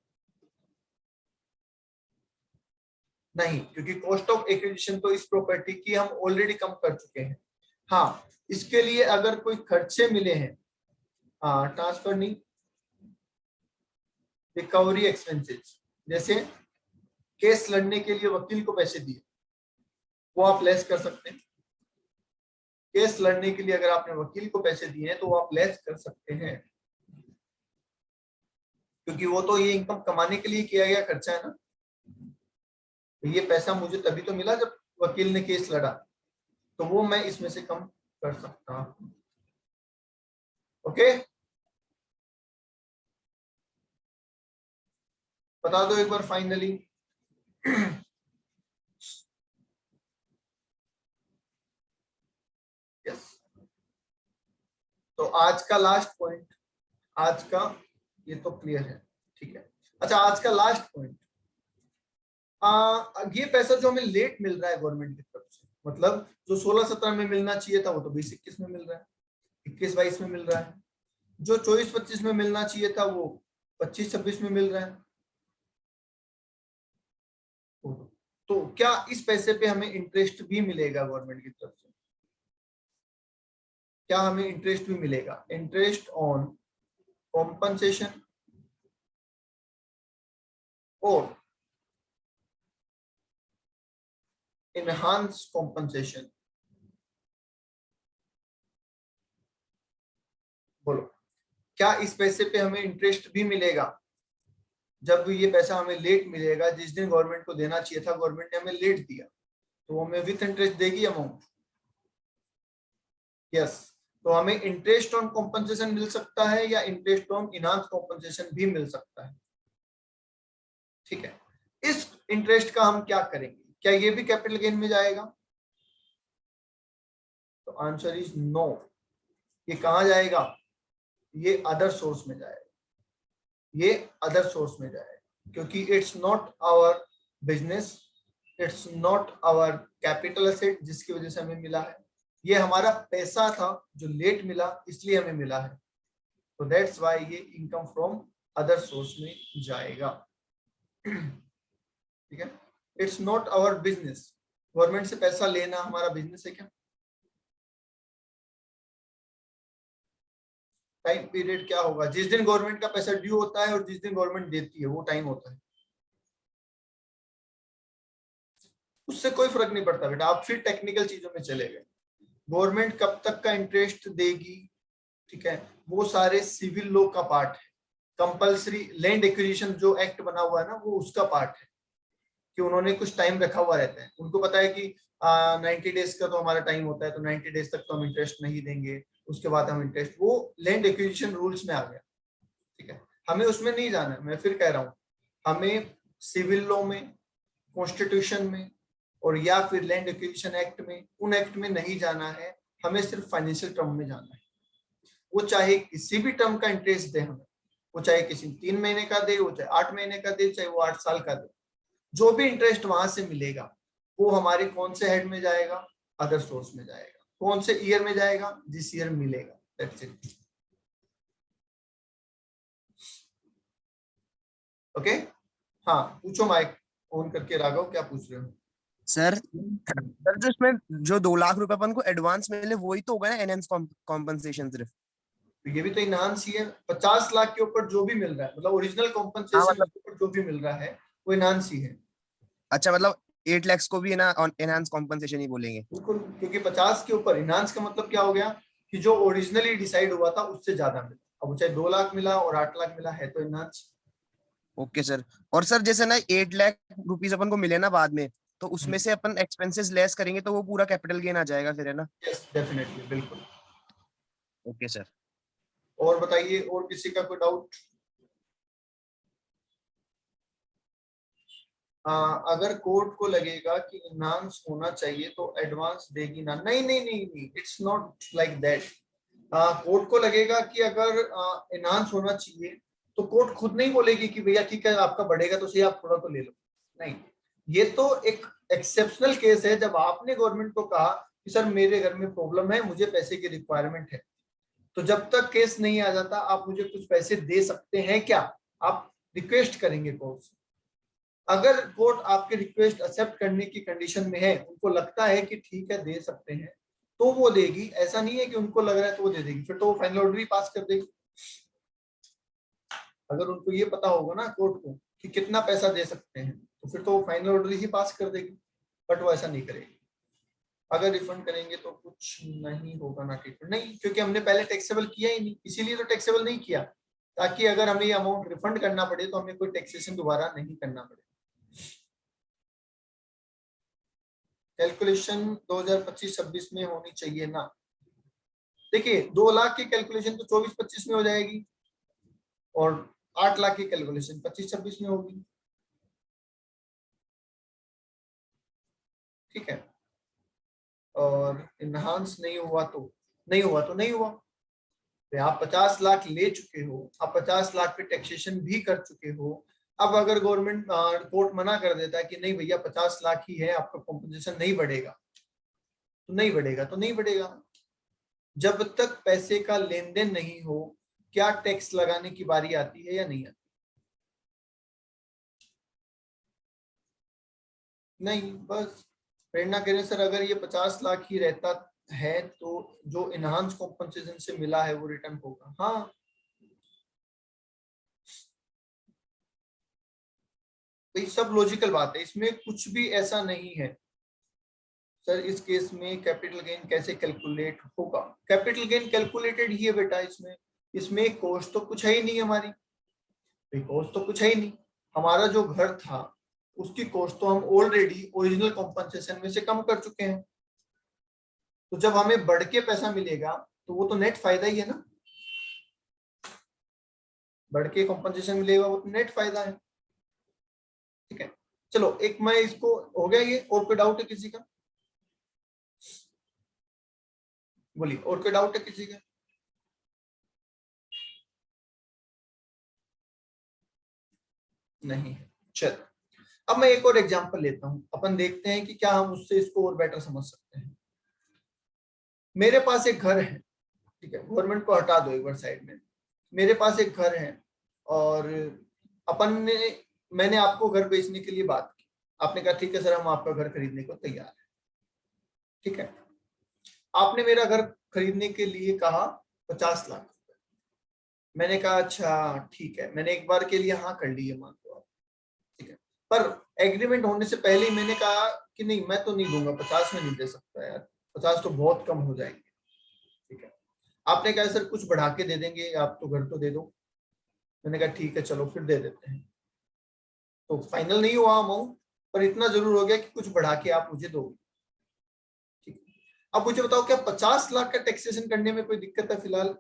नहीं, क्योंकि कॉस्ट ऑफ एक्विजिशन तो इस प्रॉपर्टी की हम ऑलरेडी कम कर चुके हैं। हाँ, इसके लिए अगर कोई खर्चे मिले हैं, ट्रांसफर नहीं, रिकवरी एक्सपेंसेस, जैसे केस लड़ने के लिए वकील को पैसे दिए, वो आप लेस कर सकते हैं। केस लड़ने के लिए अगर आपने वकील को पैसे दिए हैं तो वो आप लेस कर सकते हैं, क्योंकि वो तो ये इनकम कमाने के लिए किया गया खर्चा है ना। तो ये पैसा मुझे तभी तो मिला जब वकील ने केस लड़ा, तो वो मैं इसमें से कम कर सकता हूं। ओके, बता दो एक बार फाइनली। यस, तो आज का लास्ट पॉइंट, आज का ये तो क्लियर है, ठीक है। अच्छा, आज का लास्ट पॉइंट, ये पैसा जो हमें लेट मिल रहा है गवर्नमेंट की तरफ से, मतलब जो 16-17 में मिलना चाहिए था वो तो 20-21 में मिल रहा है, 21-22 में मिल रहा है। जो 24-25 में मिलना चाहिए था वो 25-26 में मिल रहा है। तो क्या इस पैसे पे हमें इंटरेस्ट भी मिलेगा गवर्नमेंट की तरफ से? क्या हमें इंटरेस्ट भी मिलेगा? इंटरेस्ट ऑन कॉम्पनसेशन और इनहांस कॉम्पनसेशन। बोलो, क्या इस पैसे पे हमें इंटरेस्ट भी मिलेगा? जब ये पैसा हमें लेट मिलेगा, जिस दिन गवर्नमेंट को देना चाहिए था गवर्नमेंट ने हमें लेट दिया, तो हमें विथ इंटरेस्ट देगी अमाउंट? यस, तो हमें इंटरेस्ट ऑन कॉम्पनसेशन मिल सकता है या इंटरेस्ट ऑन इनहांस कॉम्पनसेशन भी मिल सकता है। ठीक है, इस इंटरेस्ट का हम क्या करेंगे? क्या ये भी कैपिटल गेन में जाएगा? तो आंसर इज नो। ये कहां जाएगा? ये अदर सोर्स में जाएगा, ये अदर सोर्स में जाएगा, क्योंकि it's not our business, it's not our capital asset जिसकी वजह से हमें मिला है। ये हमारा पैसा था जो लेट मिला, इसलिए हमें मिला है। तो दैट्स व्हाई ये इनकम फ्रॉम अदर सोर्स में जाएगा। ठीक है, it's not our business, government से पैसा लेना हमारा बिजनेस है क्या? टाइम पीरियड क्या होगा? जिस दिन गवर्नमेंट का पैसा ड्यू होता है और जिस दिन गवर्नमेंट देती है वो टाइम होता है, उससे कोई फर्क नहीं पड़ता बेटा। आप फिर टेक्निकल चीजों में चले गए। गवर्नमेंट कब तक का इंटरेस्ट देगी, ठीक है, वो सारे सिविल लॉ का पार्ट है। कंपल्सरी लैंड एक्विजिशन जो एक्ट बना हुआ है ना, वो उसका पार्ट है कि उन्होंने कुछ टाइम रखा हुआ रहता है। उनको पता है कि 90 डेज का तो हमारा टाइम होता है, तो 90 डेज तक तो हम इंटरेस्ट नहीं देंगे, उसके बाद हम इंटरेस्ट, वो लैंड एक्विजिशन रूल्स में आ गया, ठीक है। हमें उसमें नहीं जाना है। मैं फिर कह रहा हूँ, हमें सिविल लॉ में, कॉन्स्टिट्यूशन में और या फिर लैंड एक्विजिशन एक्ट में, उन एक्ट में नहीं जाना है। हमें सिर्फ फाइनेंशियल टर्म में जाना है। वो चाहे किसी भी टर्म का इंटरेस्ट दे हमें, वो चाहे किसी 3 महीने का दे, वो चाहे 8 महीने का दे, चाहे वो 8 साल का दे, जो भी इंटरेस्ट वहां से मिलेगा वो हमारे कौन से हेड में जाएगा? अदर सोर्स में जाएगा। कौन से ईयर में जाएगा? जिस ईयर मिलेगा, दैट्स इट। ओके, हाँ पूछो, माइक ऑन करके। राघव क्या पूछ रहे हो? सर सर जो इसमें जो 2 लाख रुपए अपन को एडवांस मिले वही तो होगा ना एनहेंस कॉम्पनसेशन सिर्फ? तो ये भी तो इनहांस ही है। 50 लाख के ऊपर जो भी मिल रहा है, मतलब ओरिजिनल हाँ कॉम्पनसेशन मतलब, के ऊपर जो भी मिल रहा है वो इनहांस ही है। अच्छा मतलब 8 lakhs को भी ना एनहांस कॉम्पनसेशन ही बोलेंगे? बिल्कुल, क्योंकि 50 के ऊपर इनहांस का मतलब क्या हो गया कि जो ओरिजिनली डिसाइड हुआ था उससे ज्यादा मिला। अब वो चाहे 2 लाख मिला और 8 लाख मिला, है तो इनहांस। Okay sir. और सर जैसे ना 8 लाख रुपीज अपन को मिले ना बाद में, तो उसमें से अपन एक्सपेंसेस लेस करेंगे तो वो पूरा कैपिटल गेन आ जाएगा फिर, है ना? यस डेफिनेटली, बिल्कुल। Okay sir. और बताइए, और किसी का कोई डाउट? अगर कोर्ट को लगेगा कि इनहांस होना चाहिए तो एडवांस देगी ना? नहीं नहीं नहीं नहीं, it's not like that. Court को लगेगा कि अगर इनहांस होना चाहिए तो कोर्ट खुद नहीं बोलेगी कि भैया ठीक है आपका बढ़ेगा तो सही, आप थोड़ा तो ले लो। नहीं, ये तो एक एक्सेप्शनल केस है जब आपने गवर्नमेंट को कहा कि सर मेरे घर में प्रॉब्लम है, मुझे पैसे की रिक्वायरमेंट है। तो जब तक केस नहीं आ जाता आप मुझे कुछ पैसे दे सकते हैं क्या? आप रिक्वेस्ट करेंगे कोर्ट से। अगर कोर्ट आपके रिक्वेस्ट एक्सेप्ट करने की कंडीशन में है, उनको लगता है कि ठीक है दे सकते हैं, तो वो देगी। ऐसा नहीं है कि उनको लग रहा है तो वो दे देगी, फिर तो वो फाइनल ऑर्डर ही पास कर देगी। अगर उनको ये पता होगा ना कोर्ट को कि कितना पैसा दे सकते हैं, तो फिर तो वो फाइनल ऑर्डर ही पास कर देगी। बट वो ऐसा नहीं करेगी। अगर रिफंड करेंगे तो कुछ नहीं होगा ना ट्रीटमेंट, नहीं, क्योंकि हमने पहले टैक्सेबल किया ही नहीं, इसीलिए तो टैक्सेबल नहीं किया, ताकि अगर हमें ये अमाउंट रिफंड करना पड़े तो हमें कोई टैक्सेशन दोबारा नहीं करना पड़े। कैलकुलेशन 2025-26 में होनी चाहिए ना। देखिए 2 लाख की कैलकुलेशन तो 24-25 में हो जाएगी और 8 लाख की कैलकुलेशन 25-26 में होगी, ठीक है। और इनहांस नहीं हुआ तो नहीं हुआ तो नहीं हुआ। तो आप 50 लाख ले चुके हो, आप 50 लाख पे टैक्सेशन भी कर चुके हो। अब अगर गवर्नमेंट कोर्ट मना कर देता है कि नहीं भैया 50 लाख ही है, आपका कॉम्पनसेशन नहीं बढ़ेगा, तो नहीं बढ़ेगा तो नहीं बढ़ेगा। जब तक पैसे का लेन देन नहीं हो, क्या टैक्स लगाने की बारी आती है या नहीं आती? नहीं, बस प्रेरणा करें सर अगर ये 50 लाख ही रहता है तो जो इनहांस कॉम्पनसेशन से मिला है वो रिटर्न होगा। हाँ, तो ये सब लॉजिकल बात है, इसमें कुछ भी ऐसा नहीं है। सर इस केस में कैपिटल गेन कैसे कैलकुलेट होगा? कैपिटल गेन कैलकुलेटेड ही है बेटा। इसमें इसमें कॉस्ट तो कुछ है ही नहीं हमारी, कॉस्ट तो कुछ है ही नहीं। हमारा जो घर था उसकी कॉस्ट तो हम ऑलरेडी ओरिजिनल कॉम्पनसेशन में से कम कर चुके हैं। तो जब हमें बढ़ के पैसा मिलेगा तो वो तो नेट फायदा ही है ना। बढ़ के कॉम्पनसेशन मिलेगा वो तो नेट फायदा है, ठीक है। चलो एक मैं इसको हो गया ये। और कोई डाउट है किसी का? बोलिए, और कोई डाउट है किसी का? नहीं है, चलो। अब मैं एक और एग्जांपल लेता हूं, अपन देखते हैं कि क्या हम उससे इसको और बेटर समझ सकते हैं। मेरे पास एक घर है, ठीक है, गवर्नमेंट को हटा दो एक बार साइड में। मेरे पास एक घर है और अपन ने मैंने आपको घर बेचने के लिए बात की। आपने कहा ठीक है सर हम आपका घर खरीदने को तैयार है। ठीक है, आपने मेरा घर खरीदने के लिए कहा 50 लाख, मैंने कहा अच्छा ठीक है, मैंने एक बार के लिए हाँ कर ली है, मान लो आप, ठीक है, पर एग्रीमेंट होने से पहले ही मैंने कहा कि नहीं मैं तो नहीं दूंगा, 50 में नहीं दे सकता यार, 50 तो बहुत कम हो जाएंगे, ठीक है। आपने कहा सर कुछ बढ़ा के दे देंगे, आप तो घर तो दे दो, मैंने कहा ठीक है चलो फिर दे देते हैं। तो फाइनल नहीं हुआ अमाउंट, पर इतना जरूर हो गया कि कुछ बढ़ा के आप मुझे दोगे, ठीक है। अब मुझे बताओ क्या 50 लाख का टैक्सेशन करने में कोई दिक्कत है फिलहाल,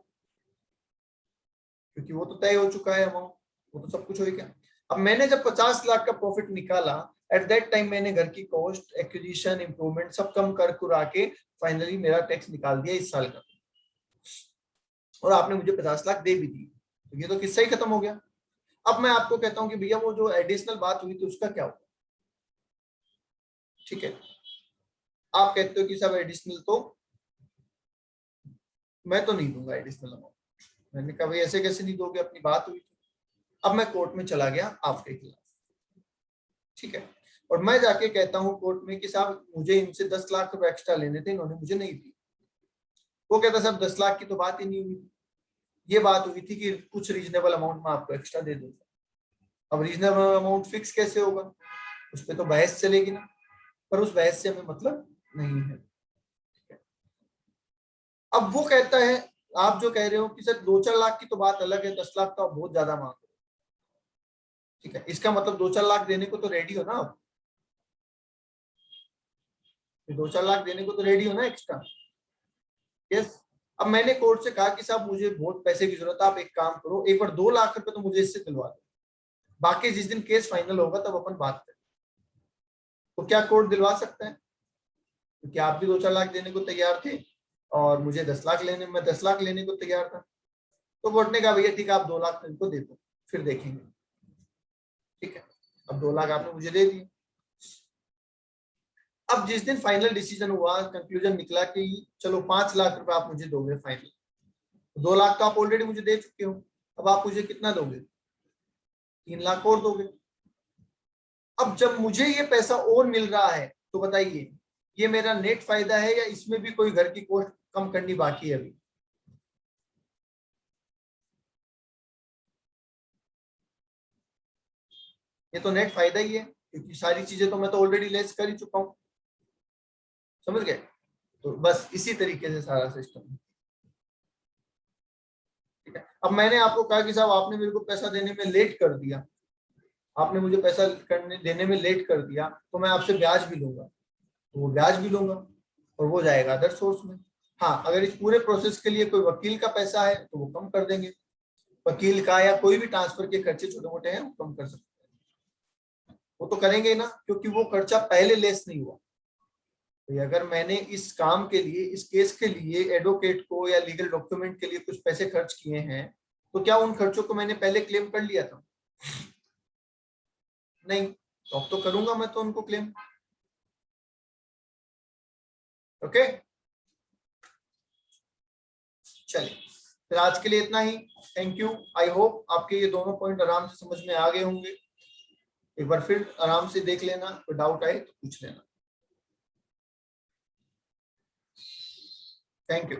क्योंकि वो तो तय हो चुका है अमाउंट, वो तो सब कुछ हो गया। अब मैंने जब 50 लाख का प्रॉफिट निकाला, एट दैट टाइम मैंने घर की कॉस्ट, एक्विजिशन, इंप्रूवमेंट सब कम कर कुरा के फाइनली मेरा टैक्स निकाल दिया इस साल का, और आपने मुझे 50 लाख दे भी दी, तो ये तो किस्सा ही खत्म हो गया। अब मैं आपको कहता हूं कि भैया वो जो एडिशनल बात हुई थी उसका क्या हुआ, ठीक है। आप कहते हो कि सब एडिशनल तो मैं तो नहीं दूंगा एडिशनल अमाउंट, मैंने कहा भाई ऐसे कैसे नहीं दोगे, अपनी बात हुई थी। अब मैं कोर्ट में चला गया आपके खिलाफ, ठीक है, और मैं जाके कहता हूँ कोर्ट में कि साहब मुझे इनसे 10 लाख रुपए एक्स्ट्रा लेने थे, इन्होंने मुझे नहीं दी। वो कहता साहब 10 लाख की तो बात ही नहीं हुई थी, ये बात हुई थी कि कुछ रीजनेबल अमाउंट मैं आपको एक्स्ट्रा दे दूंगा। अब रीजनेबल अमाउंट फिक्स कैसे होगा, उस पर तो बहस चलेगी ना, पर उस बहस से हमें मतलब नहीं है। अब वो कहता है, आप जो कह रहे हो कि सर 2-4 लाख की तो बात अलग है, 10 लाख तो आप बहुत ज्यादा मांग रहे हो, ठीक है, इसका मतलब 2-4 लाख देने को तो रेडी हो ना आप, 2-4 लाख देने को तो रेडी हो ना एक्स्ट्रा, यस। अब मैंने कोर्ट से कहा कि साहब मुझे बहुत पैसे की जरूरत है, आप एक काम करो, एक बार 2 लाख रुपए तो मुझे इससे दिलवा दो, बाकी जिस दिन केस फाइनल होगा तब अपन बात करें। तो क्या कोर्ट दिलवा सकता है, क्योंकि आप भी 2-4 लाख देने को तैयार थे और मुझे 10 लाख लेने, मैं 10 लाख लेने को तैयार था। तो कोर्ट ने कहा भैया ठीक है आप 2 लाख इनको दे दो, फिर देखेंगे, ठीक है। अब 2 लाख आपने मुझे दे दिए। अब जिस दिन फाइनल डिसीजन हुआ, कंक्लूजन निकला कि चलो 5 लाख रुपए आप मुझे दोगे फाइनल, 2 लाख तो आप ऑलरेडी मुझे दे चुके हो, अब आप मुझे कितना दोगे, 3 लाख और दोगे। अब जब मुझे ये पैसा और मिल रहा है तो बताइए ये मेरा नेट फायदा है या इसमें भी कोई घर की कॉस्ट कम करनी बाकी है अभी, ये तो नेट फायदा ही है, क्योंकि सारी चीजें तो मैं तो ऑलरेडी लेस कर ही चुका हूं, समझ गए। तो बस इसी तरीके से सारा सिस्टम है, ठीक है। अब मैंने आपको कहा कि साहब आपने मेरे को पैसा देने में लेट कर दिया, आपने मुझे पैसा करने देने में लेट कर दिया, तो मैं आपसे ब्याज भी लूंगा, तो वो ब्याज भी लूंगा और वो जाएगा अदर सोर्स में। हाँ, अगर इस पूरे प्रोसेस के लिए कोई वकील का पैसा है तो वो कम कर देंगे, वकील का या कोई भी ट्रांसफर के खर्चे छोटे मोटे हैं वो कम कर सकते हैं, वो तो करेंगे ही ना, क्योंकि वो खर्चा पहले लेस नहीं हुआ। तो अगर मैंने इस काम के लिए, इस केस के लिए एडवोकेट को या लीगल डॉक्यूमेंट के लिए कुछ पैसे खर्च किए हैं, तो क्या उन खर्चों को मैंने पहले क्लेम कर लिया था, नहीं, तो अब तो करूंगा मैं तो उनको क्लेम, ओके। चलिए फिर आज के लिए इतना ही, थैंक यू। आई होप आपके ये दोनों पॉइंट आराम से समझ में आ गए होंगे, एक बार फिर आराम से देख लेना, कोई डाउट आए तो पूछ लेना, थैंक यू।